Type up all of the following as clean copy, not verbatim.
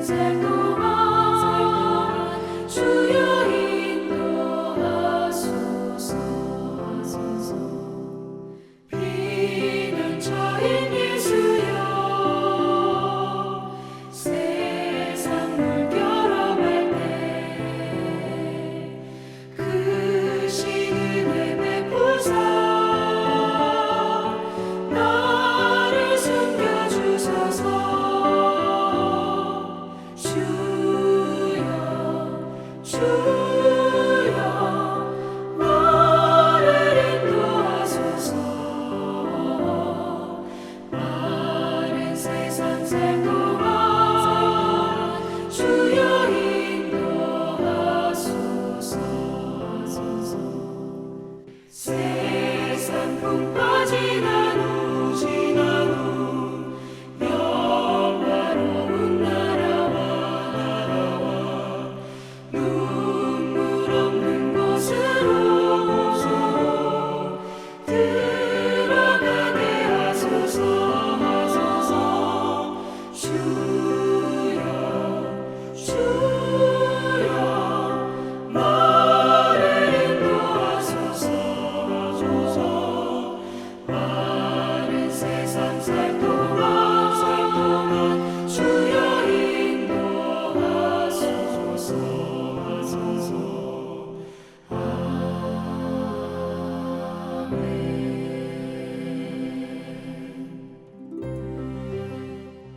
살 동안 주여 인도하소서. 비난처인 예수여 세상 물결어갈 때 그 시은혜 베푸사 나를 숨겨주소서. 주여 나를 인도하소서. 마른 세상 살 동안 주여 인도하소서. 세상 풍파 지난 후 영화로운 나라와 눈물 없는 곳으로 들어가게 하소서. 주여 나를 인도하소서. 마른 세상 살 동안 주여 인도하소서.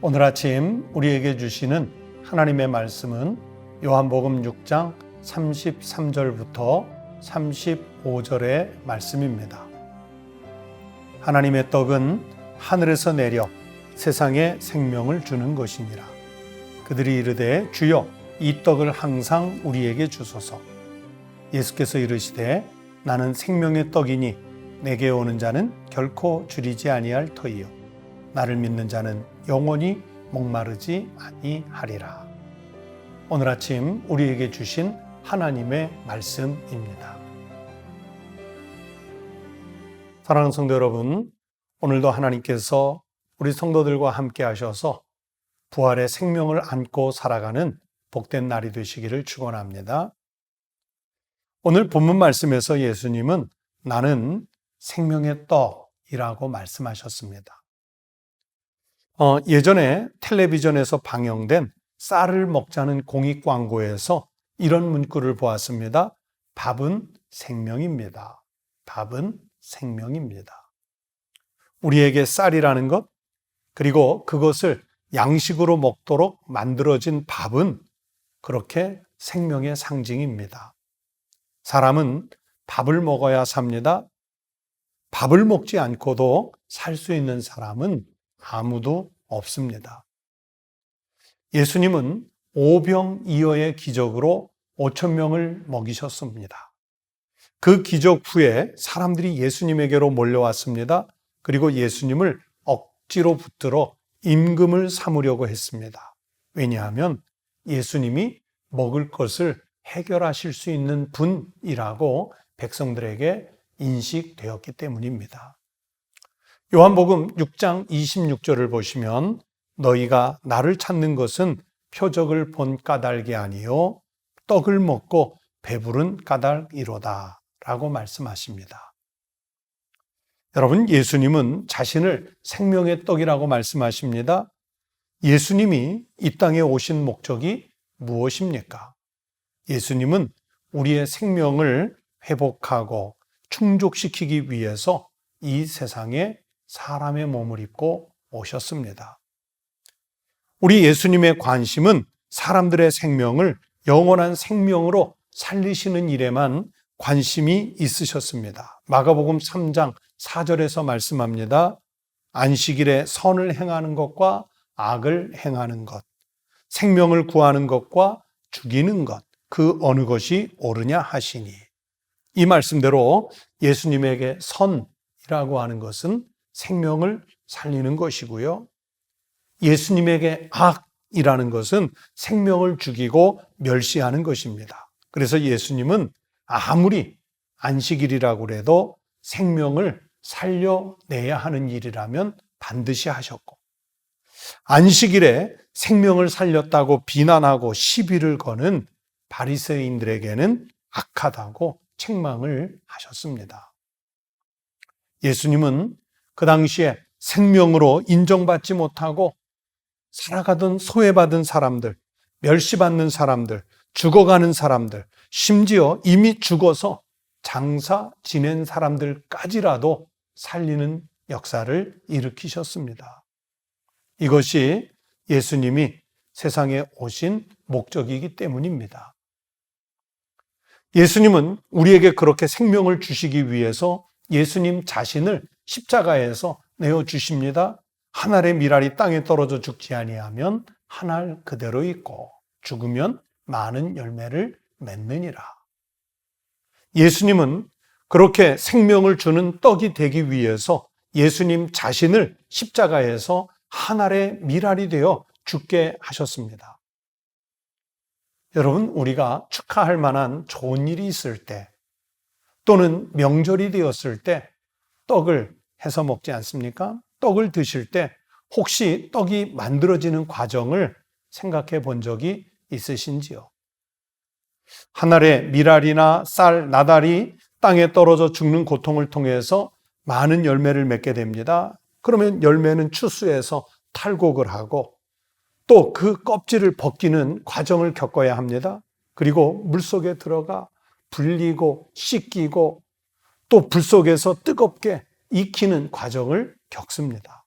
오늘 아침 우리에게 주시는 하나님의 말씀은 요한복음 6장 33절부터 35절의 말씀입니다. 하나님의 떡은 하늘에서 내려 세상에 생명을 주는 것이니라. 그들이 이르되 주여 이 떡을 항상 우리에게 주소서. 예수께서 이르시되 나는 생명의 떡이니 내게 오는 자는 결코 줄이지 아니할 터이요 나를 믿는 자는 영원히 목마르지 아니하리라. 오늘 아침 우리에게 주신 하나님의 말씀입니다. 사랑하는 성도 여러분, 오늘도 하나님께서 우리 성도들과 함께 하셔서 부활의 생명을 안고 살아가는 복된 날이 되시기를 축원합니다. 오늘 본문 말씀에서 예수님은 나는 생명의 떡이라고 말씀하셨습니다. 예전에 텔레비전에서 방영된 쌀을 먹자는 공익 광고에서 이런 문구를 보았습니다. 밥은 생명입니다. 밥은 생명입니다. 우리에게 쌀이라는 것, 그리고 그것을 양식으로 먹도록 만들어진 밥은 그렇게 생명의 상징입니다. 사람은 밥을 먹어야 삽니다. 밥을 먹지 않고도 살 수 있는 사람은 아무도 없습니다. 예수님은 오병이어의 기적으로 5천 명을 먹이셨습니다. 그 기적 후에 사람들이 예수님에게로 몰려왔습니다. 그리고 예수님을 억지로 붙들어 임금을 삼으려고 했습니다. 왜냐하면 예수님이 먹을 것을 해결하실 수 있는 분이라고 백성들에게 인식되었기 때문입니다. 요한복음 6장 26절을 보시면 너희가 나를 찾는 것은 표적을 본 까닭이 아니요 떡을 먹고 배부른 까닭이로다 라고 말씀하십니다. 여러분, 예수님은 자신을 생명의 떡이라고 말씀하십니다. 예수님이 이 땅에 오신 목적이 무엇입니까? 예수님은 우리의 생명을 회복하고 충족시키기 위해서 이 세상에 사람의 몸을 입고 오셨습니다. 우리 예수님의 관심은 사람들의 생명을 영원한 생명으로 살리시는 일에만 관심이 있으셨습니다. 마가복음 3장 4절에서 말씀합니다. 안식일에 선을 행하는 것과 악을 행하는 것, 생명을 구하는 것과 죽이는 것, 그 어느 것이 옳으냐 하시니. 이 말씀대로 예수님에게 선이라고 하는 것은 생명을 살리는 것이고요. 예수님에게 악이라는 것은 생명을 죽이고 멸시하는 것입니다. 그래서 예수님은 아무리 안식일이라고 해도 생명을 살려내야 하는 일이라면 반드시 하셨고, 안식일에 생명을 살렸다고 비난하고 시비를 거는 바리새인들에게는 악하다고 책망을 하셨습니다. 예수님은 그 당시에 생명으로 인정받지 못하고 살아가던 소외받은 사람들, 멸시받는 사람들, 죽어가는 사람들, 심지어 이미 죽어서 장사 지낸 사람들까지라도 살리는 역사를 일으키셨습니다. 이것이 예수님이 세상에 오신 목적이기 때문입니다. 예수님은 우리에게 그렇게 생명을 주시기 위해서 예수님 자신을 십자가에서 내어주십니다. 한 알의 밀알이 땅에 떨어져 죽지 아니하면 한 알 그대로 있고 죽으면 많은 열매를 맺느니라. 예수님은 그렇게 생명을 주는 떡이 되기 위해서 예수님 자신을 십자가에서 한 알의 밀알이 되어 죽게 하셨습니다. 여러분, 우리가 축하할 만한 좋은 일이 있을 때 또는 명절이 되었을 때 떡을 해서 먹지 않습니까? 떡을 드실 때 혹시 떡이 만들어지는 과정을 생각해 본 적이 있으신지요? 한 알의 밀알이나 쌀, 나달이 땅에 떨어져 죽는 고통을 통해서 많은 열매를 맺게 됩니다. 그러면 열매는 추수해서 탈곡을 하고 또 그 껍질을 벗기는 과정을 겪어야 합니다. 그리고 물속에 들어가 불리고 씻기고 또 불 속에서 뜨겁게 익히는 과정을 겪습니다.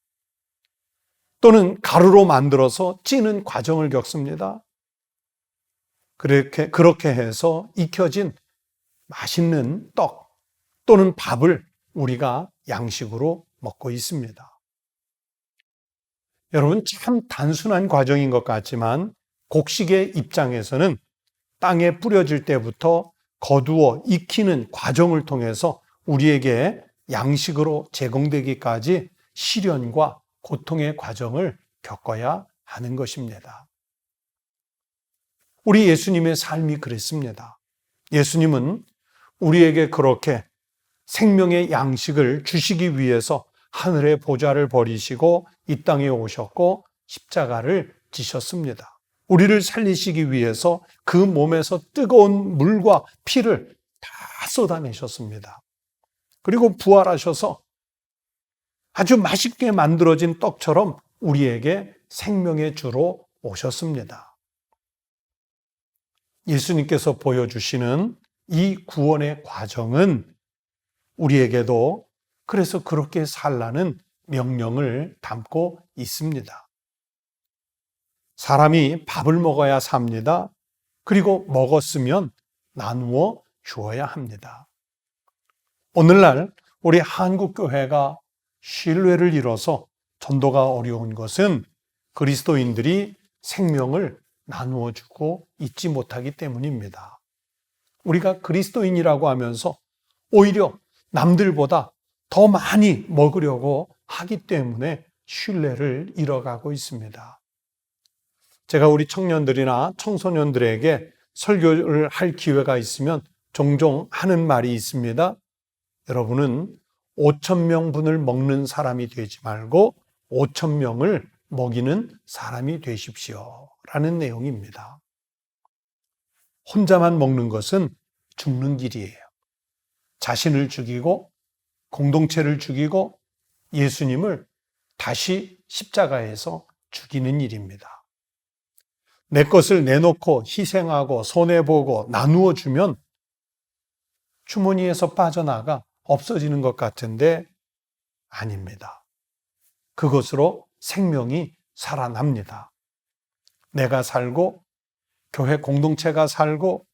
또는 가루로 만들어서 찌는 과정을 겪습니다. 그렇게 해서 익혀진 맛있는 떡 또는 밥을 우리가 양식으로 먹고 있습니다. 여러분, 참 단순한 과정인 것 같지만 곡식의 입장에서는 땅에 뿌려질 때부터 거두어 익히는 과정을 통해서 우리에게 양식으로 제공되기까지 시련과 고통의 과정을 겪어야 하는 것입니다. 우리 예수님의 삶이 그랬습니다. 예수님은 우리에게 그렇게 생명의 양식을 주시기 위해서 하늘의 보좌를 버리시고 이 땅에 오셨고 십자가를 지셨습니다. 우리를 살리시기 위해서 그 몸에서 뜨거운 물과 피를 다 쏟아내셨습니다. 그리고 부활하셔서 아주 맛있게 만들어진 떡처럼 우리에게 생명의 주로 오셨습니다. 예수님께서 보여주시는 이 구원의 과정은 우리에게도 그래서 그렇게 살라는 명령을 담고 있습니다. 사람이 밥을 먹어야 삽니다. 그리고 먹었으면 나누어 주어야 합니다. 오늘날 우리 한국교회가 신뢰를 잃어서 전도가 어려운 것은 그리스도인들이 생명을 나누어 주고 있지 못하기 때문입니다. 우리가 그리스도인이라고 하면서 오히려 남들보다 더 많이 먹으려고 하기 때문에 신뢰를 잃어가고 있습니다. 제가 우리 청년들이나 청소년들에게 설교를 할 기회가 있으면 종종 하는 말이 있습니다. 여러분은 5,000명분을 먹는 사람이 되지 말고 5,000명을 먹이는 사람이 되십시오. 라는 내용입니다. 혼자만 먹는 것은 죽는 길이에요. 자신을 죽이고 공동체를 죽이고 예수님을 다시 십자가에서 죽이는 일입니다. 내 것을 내놓고 희생하고 손해보고 나누어 주면 주머니에서 빠져나가 없어지는 것 같은데 아닙니다. 그것으로 생명이 살아납니다. 내가 살고 교회 공동체가 살고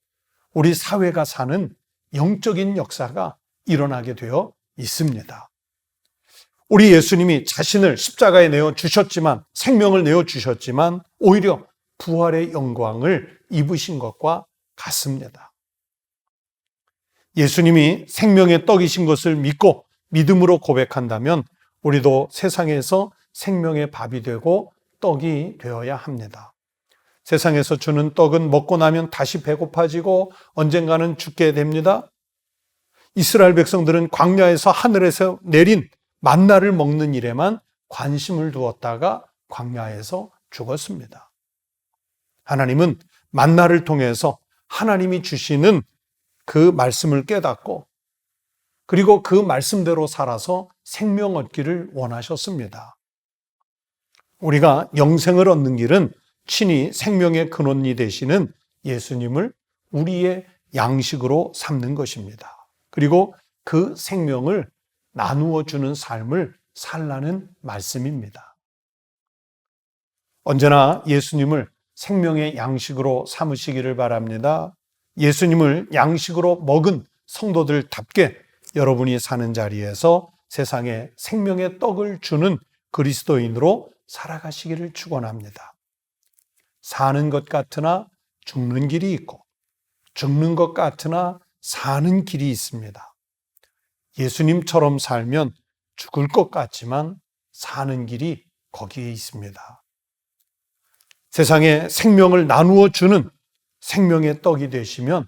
우리 사회가 사는 영적인 역사가 일어나게 되어 있습니다. 우리 예수님이 자신을 십자가에 내어 주셨지만 생명을 내어 주셨지만 오히려 부활의 영광을 입으신 것과 같습니다. 예수님이 생명의 떡이신 것을 믿고 믿음으로 고백한다면 우리도 세상에서 생명의 밥이 되고 떡이 되어야 합니다. 세상에서 주는 떡은 먹고 나면 다시 배고파지고 언젠가는 죽게 됩니다. 이스라엘 백성들은 광야에서 하늘에서 내린 만나를 먹는 일에만 관심을 두었다가 광야에서 죽었습니다. 하나님은 만나를 통해서 하나님이 주시는 그 말씀을 깨닫고 그리고 그 말씀대로 살아서 생명 얻기를 원하셨습니다. 우리가 영생을 얻는 길은 친히 생명의 근원이 되시는 예수님을 우리의 양식으로 삼는 것입니다. 그리고 그 생명을 나누어 주는 삶을 살라는 말씀입니다. 언제나 예수님을 생명의 양식으로 삼으시기를 바랍니다. 예수님을 양식으로 먹은 성도들답게 여러분이 사는 자리에서 세상에 생명의 떡을 주는 그리스도인으로 살아가시기를 축원합니다. 사는 것 같으나 죽는 길이 있고 죽는 것 같으나 사는 길이 있습니다. 예수님처럼 살면 죽을 것 같지만 사는 길이 거기에 있습니다. 세상에 생명을 나누어 주는 생명의 떡이 되시면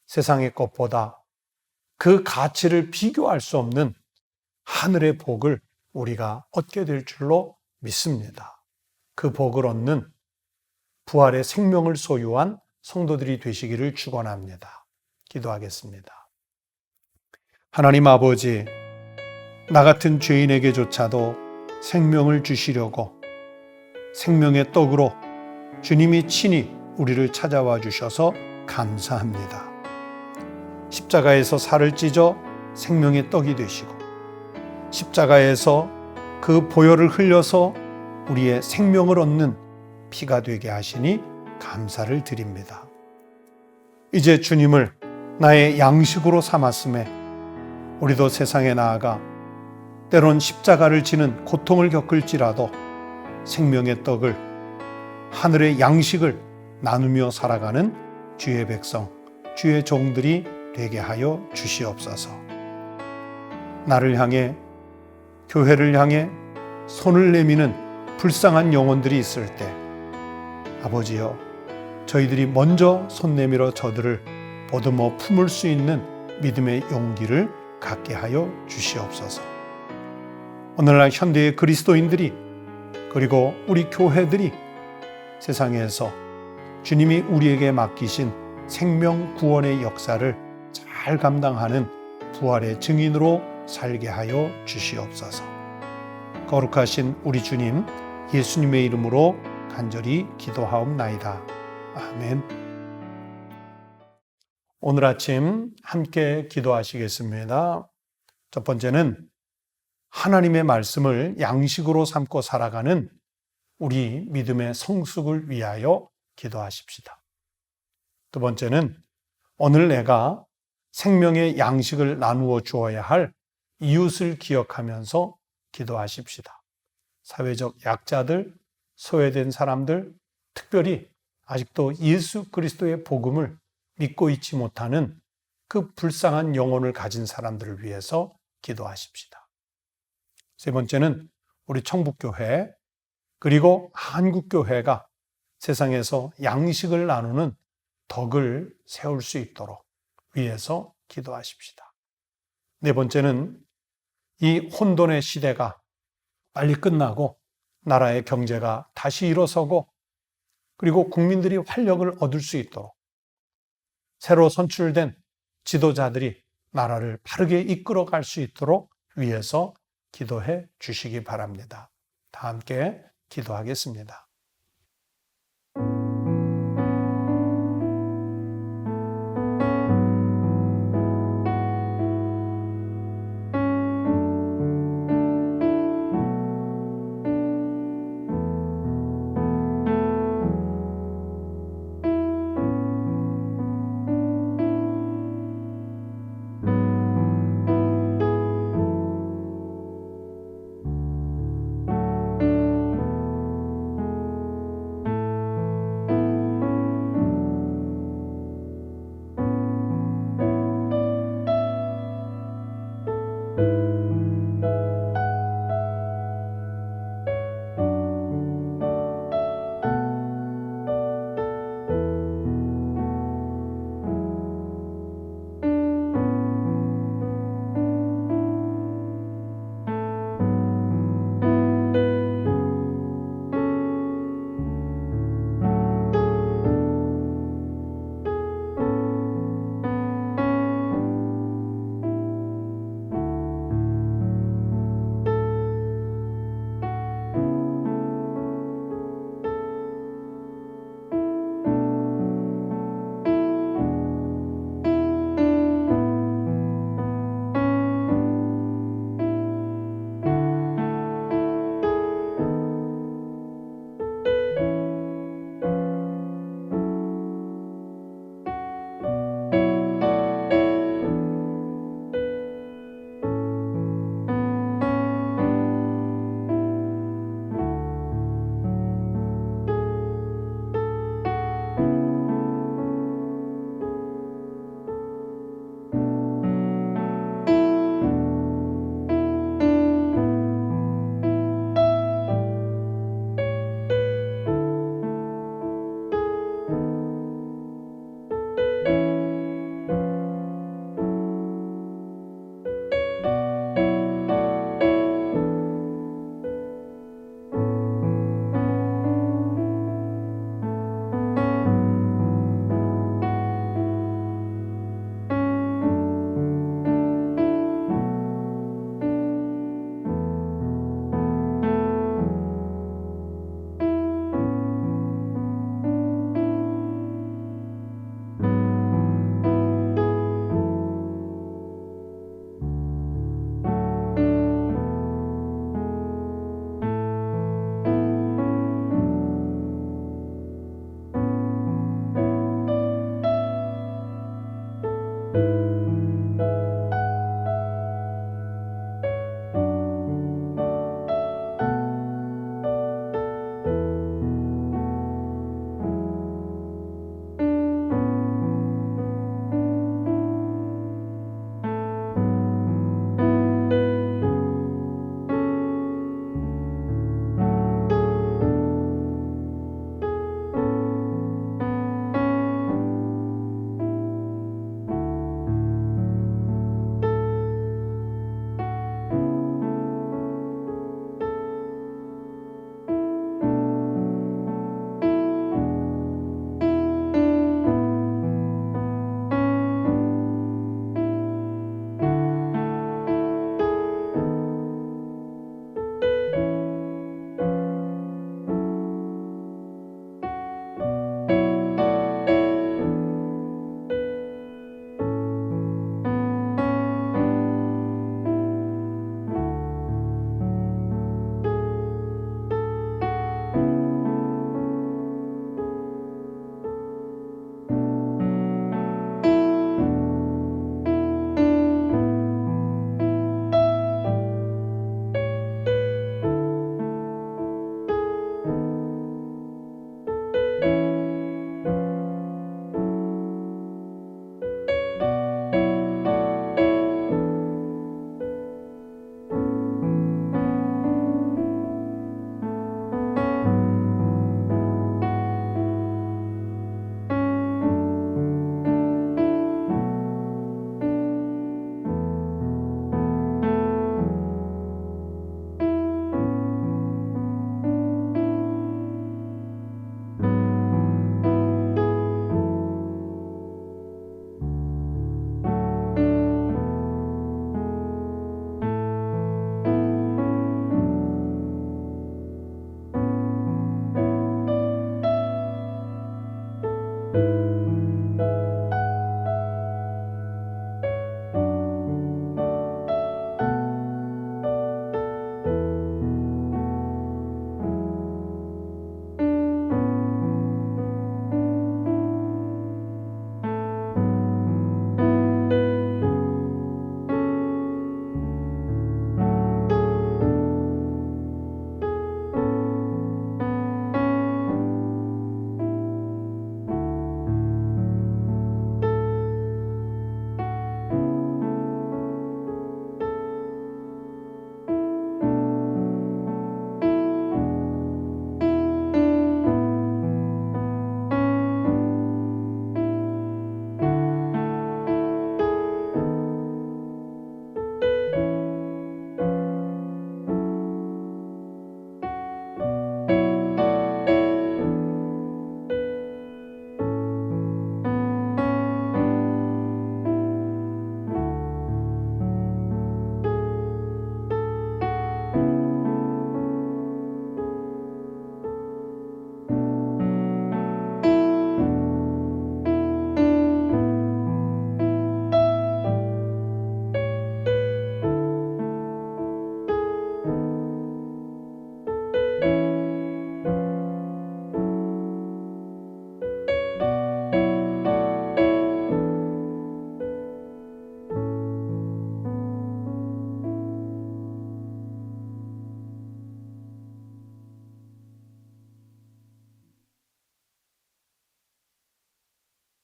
세상의 것보다 그 가치를 비교할 수 없는 하늘의 복을 우리가 얻게 될 줄로 믿습니다. 그 복을 얻는 부활의 생명을 소유한 성도들이 되시기를 축원합니다. 기도하겠습니다. 하나님 아버지, 나 같은 죄인에게조차도 생명을 주시려고 생명의 떡으로 주님이 친히 우리를 찾아와 주셔서 감사합니다. 십자가에서 살을 찢어 생명의 떡이 되시고 십자가에서 그 보혈을 흘려서 우리의 생명을 얻는 피가 되게 하시니 감사를 드립니다. 이제 주님을 나의 양식으로 삼았음에 우리도 세상에 나아가 때론 십자가를 지는 고통을 겪을지라도 생명의 떡을, 하늘의 양식을 나누며 살아가는 주의 백성, 주의 종들이 되게 하여 주시옵소서. 나를 향해, 교회를 향해 손을 내미는 불쌍한 영혼들이 있을 때 아버지여, 저희들이 먼저 손 내밀어 저들을 보듬어 품을 수 있는 믿음의 용기를 갖게 하여 주시옵소서. 오늘날 현대의 그리스도인들이 그리고 우리 교회들이 세상에서 주님이 우리에게 맡기신 생명 구원의 역사를 잘 감당하는 부활의 증인으로 살게 하여 주시옵소서. 거룩하신 우리 주님 예수님의 이름으로 간절히 기도하옵나이다. 아멘. 오늘 아침 함께 기도하시겠습니다. 첫 번째는 하나님의 말씀을 양식으로 삼고 살아가는 우리 믿음의 성숙을 위하여 기도하십시다. 두 번째는 오늘 내가 생명의 양식을 나누어 주어야 할 이웃을 기억하면서 기도하십시다. 사회적 약자들, 소외된 사람들, 특별히 아직도 예수 그리스도의 복음을 믿고 있지 못하는 그 불쌍한 영혼을 가진 사람들을 위해서 기도하십시다. 세 번째는 우리 청북교회 그리고 한국교회가 세상에서 양식을 나누는 덕을 세울 수 있도록 위해서 기도하십시다. 네 번째는 이 혼돈의 시대가 빨리 끝나고 나라의 경제가 다시 일어서고 그리고 국민들이 활력을 얻을 수 있도록 새로 선출된 지도자들이 나라를 바르게 이끌어갈 수 있도록 위해서 기도해 주시기 바랍니다. 다 함께 기도하겠습니다.